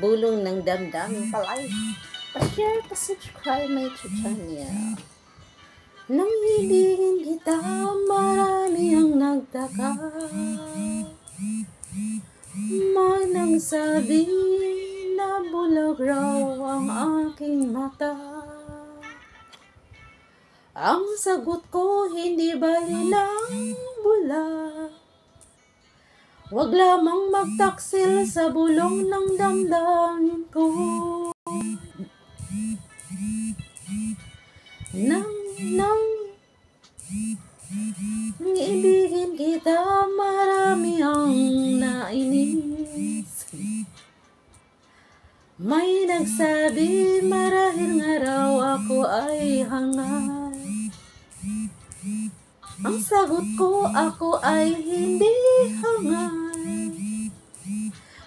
Bulong ng damdamin palay. Pa-share, pa-subscribe my YouTube channel. Nang ibigin kita, marami ang nagtaka. May nagsabi na bulag raw ang aking mata. Ang sagot ko, hindi bali ng bulag. Wag lamang magtaksil sa bulong ng damdamin ko. Nang ibigin kita, marami ang nainis. May nagsabi marahil nga raw ako ay hangal. Ang sagot ko, ako ay hindi hangal.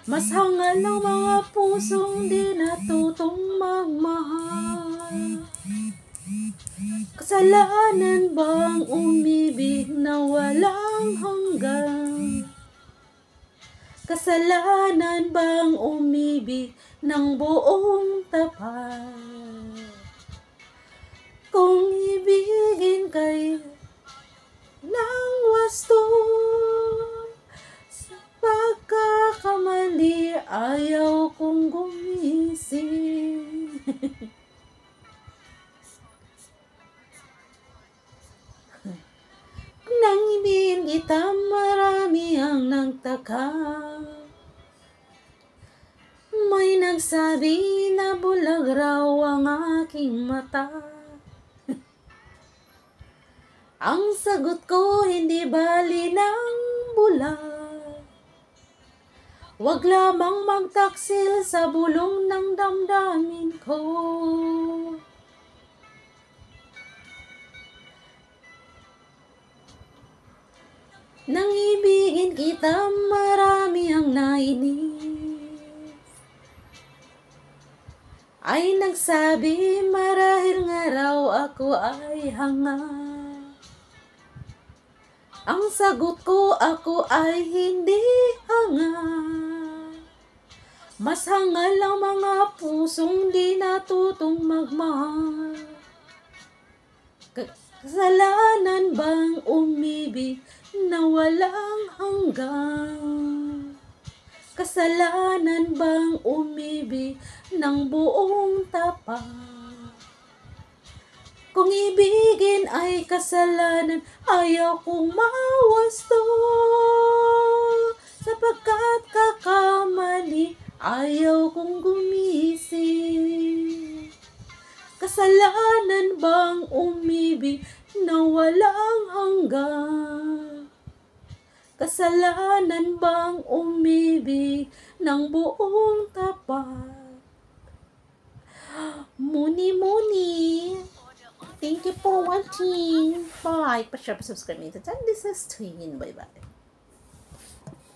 Mas hangal ng mga pusong di natutong magmahal. Kasalanan bang umibig na walang hanggan? Kasalanan bang umibig ng buong tapat? Kung ibigin kayo ng wasto, sa pagkakamali ayaw kong gumising. Nang ibigin kita, marami ang nagtaka. May nagsabi na bulag raw ang aking mata. Ang sagot ko, hindi bali ng bulag. Wag lamang magtaksil sa bulong ng damdamin ko. Nang ibigin kita, marami ang nainis. Ay nagsabi marahil nga raw ako ay hangal. Ang sagot ko, ako ay hindi hangal. Mas hangal ang mga pusong di natutong magmahal. Kasalanan bang umibig na walang hanggan? Kasalanan bang umibig ng buong tapat? Kung ibigin ay kasalanan, ayaw kong mawasto. Sapagkat kakamali, ayaw kong gumising. Kasalanan bang umibig na walang hanggan? Kasalanan bang umibig ng buong tapat? Muni. Thank you for watching. Bye. Pa-share, pa-subscribe me to channel. This is Twin. Bye-bye.